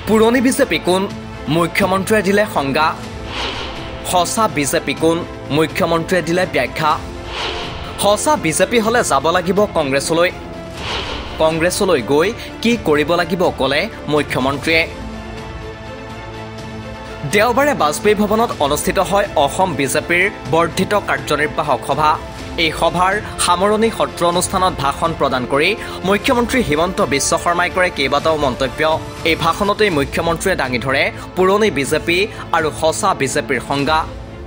পুৰণি বিজেপি কোন মুখ্যমন্ত্ৰীয়ে দিলে সংজ্ঞা সঁচা বিজেপি কোন মুখ্যমন্ত্ৰীয়ে দিলে ব্যাখ্যা সঁচা বিজেপি হলে যাব লাগিব কংগ্ৰেছলৈ গৈ কি কৰিব লাগিব ক'লে মুখ্যমন্ত্ৰীয়ে দেওবাৰে বাজপেয়ী ভৱনত অনুষ্ঠিত হয় অসম বিজেপিৰ বৰ্ধিত কাৰ্যনিৰ্বাহক সভা এই সভাৰ সামৰণি সত্ৰ অনুষ্ঠানত ভাষণ প্ৰদান কৰি মুখ্যমন্ত্ৰী হিমন্ত বিশ্ব শৰ্মাই কৰে কেইবাটাও মন্তব্য এই ভাষণতেই মুখ্যমন্ত্ৰীয়ে দাঙি ধৰে পুৰণি বিজেপি আৰু সঁচা বিজেপিৰ সংজ্ঞা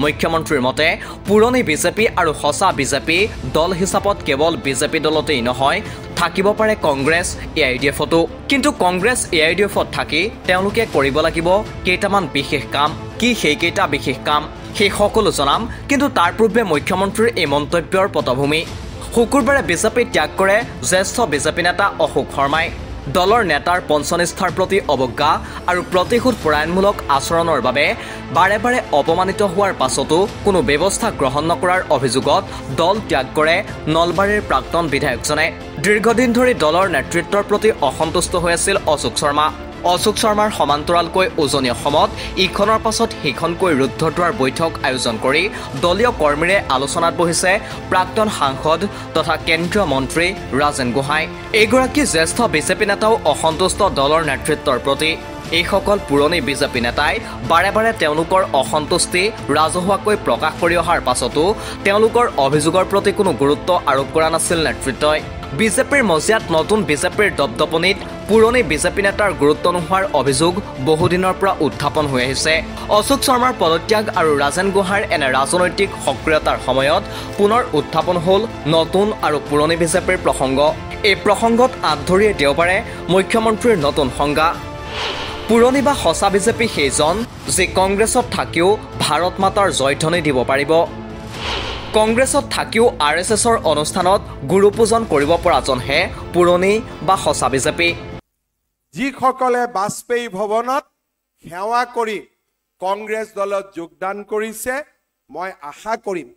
মুখ্যমন্ত্ৰীৰ মতে পুৰণি বিজেপি আৰু সঁচা বিজেপি দল হিচাপত কেৱল বিজেপি দলতেই নহয় থাকিব পাৰে কংগ্ৰেছ এআইডিএফতো কিন্তু কংগ্ৰেছ এআইডিএফত থাকি তেওঁলোকে কৰিব লাগিব কেইটামান বিশেষ কাম কি সেইকেইটা বিশেষ কাম সেই সকলো জনাম কিন্তু তাৰ পূৰ্বে মুখ্যমন্ত্ৰীৰ এই মন্তব্যৰ পটভূমি শুকুৰবাৰে বিজেপি ত্যাগ কৰে জ্যেষ্ঠ বিজেপি নেতা অশোক শৰ্মাই দলৰ নেতাৰ পঞ্চনিষ্ঠাৰ প্ৰতি অৱজ্ঞা আৰু প্ৰতিশোধ পৰায়ণমূলক আচৰণৰ বাবে বাৰে বাৰে অপমানিত হোৱাৰ পাছতো কোনো ব্যৱস্থা গ্ৰহণ নকৰাৰ অভিযোগত দল ত্যাগ কৰে নলবাৰীৰ প্ৰাক্তন বিধায়কজনে দীৰ্ঘদিন ধৰি দলৰ নেতৃত্বৰ প্ৰতি অসন্তুষ্ট হৈ আছিল অশোক শৰ্মাৰ সমান্তৰালকৈ উজনি অসমত ইখনৰ পাছত সিখনকৈ ৰুদ্ধদ্বাৰ বৈঠক আয়োজন কৰি দলীয় কৰ্মীৰে আলোচনাত বহিছে প্ৰাক্তন সাংসদ তথা কেন্দ্ৰীয় মন্ত্ৰী ৰাজেন গোহাঁই এইগৰাকী জ্যেষ্ঠ বিজেপি নেতাও অসন্তুষ্ট দলৰ নেতৃত্বৰ প্ৰতি এইসকল পুৰণি বিজেপি নেতাই বাৰে বাৰে তেওঁলোকৰ অসন্তুষ্টি ৰাজহুৱাকৈ প্ৰকাশ কৰি অহাৰ পাছতো তেওঁলোকৰ অভিযোগৰ প্ৰতি কোনো গুৰুত্ব আৰোপ কৰা নাছিল নেতৃত্বই বিজেপিৰ মজিয়াত নতুন বিজেপিৰ দপদপনিত পুৰণি বিজেপি নেতাৰ গুৰুত্ব নোহোৱাৰ অভিযোগ বহুদিনৰ পৰা উত্থাপন হৈ আহিছে অশোক শৰ্মাৰ পদত্যাগ আৰু ৰাজেন গোহাঁইৰ এনে ৰাজনৈতিক সক্ৰিয়তাৰ সময়ত পুনৰ উত্থাপন হ'ল নতুন আৰু পুৰণি বিজেপিৰ প্ৰসংগ এই প্ৰসংগত আঁত ধৰিয়ে দেওবাৰে মুখ্যমন্ত্ৰীৰ নতুন সংজ্ঞা পুৰণি বা সঁচা বিজেপি সেইজন যি কংগ্ৰেছত থাকিও ভাৰত মাতাৰ জয়ধ্বনি দিব পাৰিব কংগ্ৰেছত থাকিও আৰএছএছৰ অনুষ্ঠানত গুৰু পূজন কৰিব পৰাজনহে পুৰণি বা সঁচা বিজেপি যিসকলে বাজপেয়ী ভৱনত সেৱা কৰি কংগ্ৰেছ দলত যোগদান কৰিছে মই আশা কৰিম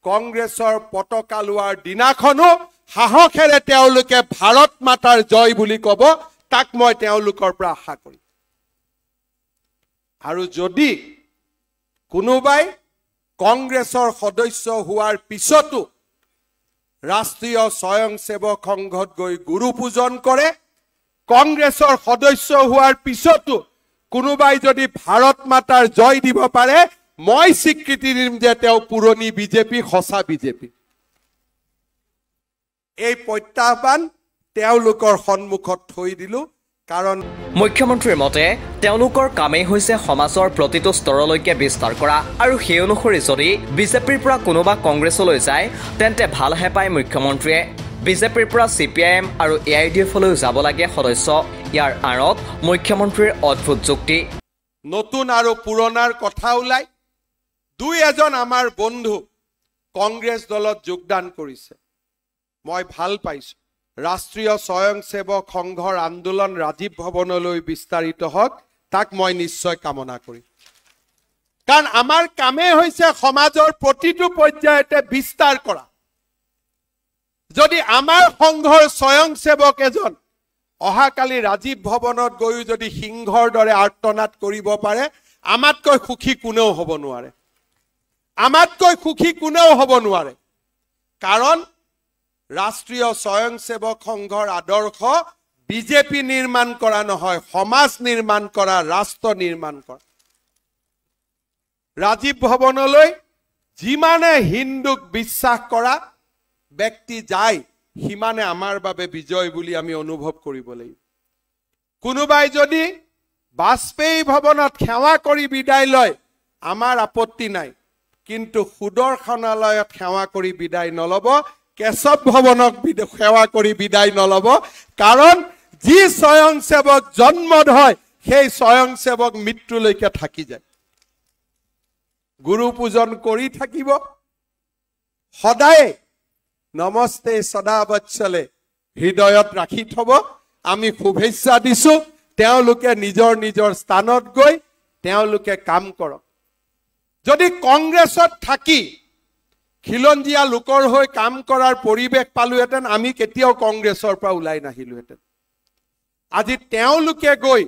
কংগ্ৰেছৰ পতাকা লোৱাৰ দিনাখনো সাহসেৰে তেওঁলোকে ভাৰত মাতাৰ জয় বুলি ক'ব তাক মই তেওঁলোকৰ পৰা আশা কৰিম আৰু যদি কোনোবাই কংগ্ৰেছৰ সদস্য হোৱাৰ পিছতো ৰাষ্ট্ৰীয় স্বয়ংসেৱক সংঘত গৈ গুৰু পূজন কৰে কংগ্ৰেছৰ সদস্য হোৱাৰ পিছতো কোনোবাই যদি ভাৰত মাতাৰ জয় দিব পাৰে মই স্বীকৃতি দিম যে তেওঁ পুৰণি বিজেপি সঁচা বিজেপি এই প্ৰত্যাহ্বান তেওঁলোকৰ সন্মুখত থৈ দিলো কাৰণ মুখ্যমন্ত্ৰীৰ মতে তেওঁলোকৰ কামেই হৈছে সমাজৰ প্ৰতিটো স্তৰলৈকে বিস্তাৰ কৰা আৰু সেই অনুসৰি যদি বিজেপিৰ পৰা কোনোবা কংগ্ৰেছলৈ যায় তেন্তে ভালহে পায় মুখ্যমন্ত্ৰীয়ে বিজেপিৰ পৰা চিপিআইএম আৰু এআইডিএফলৈ যাব লাগে সদস্য ইয়াৰ আঁৰত মুখ্যমন্ত্ৰীৰ অদ্ভুত যুক্তি নতুন আৰু পুৰণাৰ কথা ওলাই দুই এজন আমাৰ বন্ধু কংগ্ৰেছ দলত যোগদান কৰিছে মই ভাল পাইছো ৰাষ্ট্ৰীয় স্বয়ংসেৱক সংঘৰ আন্দোলন ৰাজীৱ ভৱনলৈ বিস্তাৰিত হওক তাক মই নিশ্চয় কামনা কৰিম কাৰণ আমাৰ কামেই হৈছে সমাজৰ প্ৰতিটো পৰ্যায়তে বিস্তাৰ কৰা যদি আমাৰ সংঘৰ স্বয়ংসেৱক এজন অহাকালি ৰাজীৱ ভৱনত গৈও যদি সিংহৰ দৰে আৰ্তনাদ কৰিব পাৰে আমাতকৈ সুখী কোনেও হ'ব নোৱাৰে কাৰণ ৰাষ্ট্ৰীয় স্বয়ংসেৱক সংঘৰ আদৰ্শ বিজেপি নিৰ্মাণ কৰা নহয় সমাজ নিৰ্মাণ কৰা ৰাষ্ট্ৰ নিৰ্মাণ কৰা ৰাজীৱ ভৱনলৈ যিমানে হিন্দুক বিশ্বাস কৰা ব্যক্তি যায় সিমানে আমাৰ বাবে বিজয় বুলি আমি অনুভৱ কৰিব লাগিব কোনোবাই যদি বাজপেয়ী ভৱনত সেৱা কৰি বিদায় লয় আমাৰ আপত্তি নাই কিন্তু সুদৰ্শনালয়ত সেৱা কৰি বিদায় নলব কেশৱ ভৱনক সেৱা কৰি বিদায় নলব কাৰণ যি স্বয়ংসেৱক জন্মত হয় সেই স্বয়ংসেৱক মৃত্যুলৈকে থাকি যায় গুৰু পূজন কৰি থাকিব সদায় নমস্তে সদা বৎসলে হৃদয়ত ৰাখি থব আমি শুভেচ্ছা দিছো তেওঁলোকে নিজৰ নিজৰ স্থানত গৈ তেওঁলোকে কাম কৰক যদি কংগ্ৰেছত থাকি খিলঞ্জীয়া লোকৰ হৈ কাম কৰাৰ পৰিৱেশ পালোহেঁতেন আমি কেতিয়াও কংগ্ৰেছৰ পৰা ওলাই নাহিলোহেঁতেন আজি তেওঁলোকে গৈ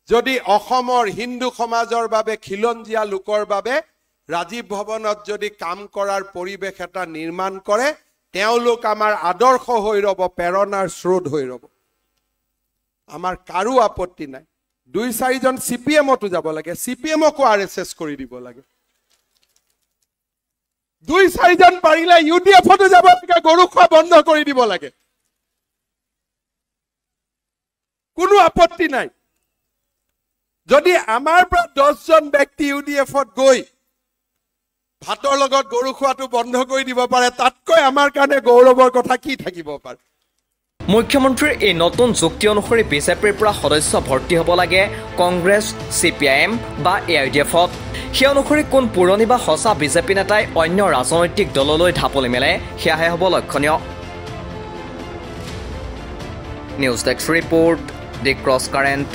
যদি অসমৰ হিন্দু সমাজৰ বাবে খিলঞ্জীয়া লোকৰ বাবে ৰাজীৱ ভৱনত যদি কাম কৰাৰ পৰিৱেশ এটা নিৰ্মাণ কৰে তেওঁলোক আমাৰ আদৰ্শ হৈ ৰব প্ৰেৰণাৰ স্ৰোত হৈ ৰব আমাৰ কাৰো আপত্তি নাই 2-4 জন সিপিএমতো যাব লাগে সিপিএমকো আৰএসএস কৰি দিব লাগে 2-4 জন পাৰিলে ইউডিএফতো যাব লাগে গৰু খোৱা বন্ধ কৰি দিব লাগে কোনো আপত্তি নাই যদি আমাৰ পৰা 10 জন ব্যক্তি ইউডিএফত গৈ ভাতৰ লগত গৰু খোৱাটো বন্ধ কৰি দিব পাৰে তাতকৈ আমাৰ কাৰণে গৌৰৱৰ কথা কি থাকিব পাৰে মুখ্যমন্ত্ৰীৰ এই নতুন যুক্তি অনুসৰি বিজেপিৰ পৰা সদস্য ভৰ্তি হ'ব লাগে কংগ্ৰেছ CPIM বা AIDF-ত সেই অনুসৰি কোন পুৰণি বা সঁচা বিজেপি নেতাই অন্য ৰাজনৈতিক দললৈ ঢাপলি মেলে সেয়াহে হ'ব লক্ষণীয় নিউজ ডেস্ক ৰিপৰ্ট দি ক্ৰছ কাৰেণ্ট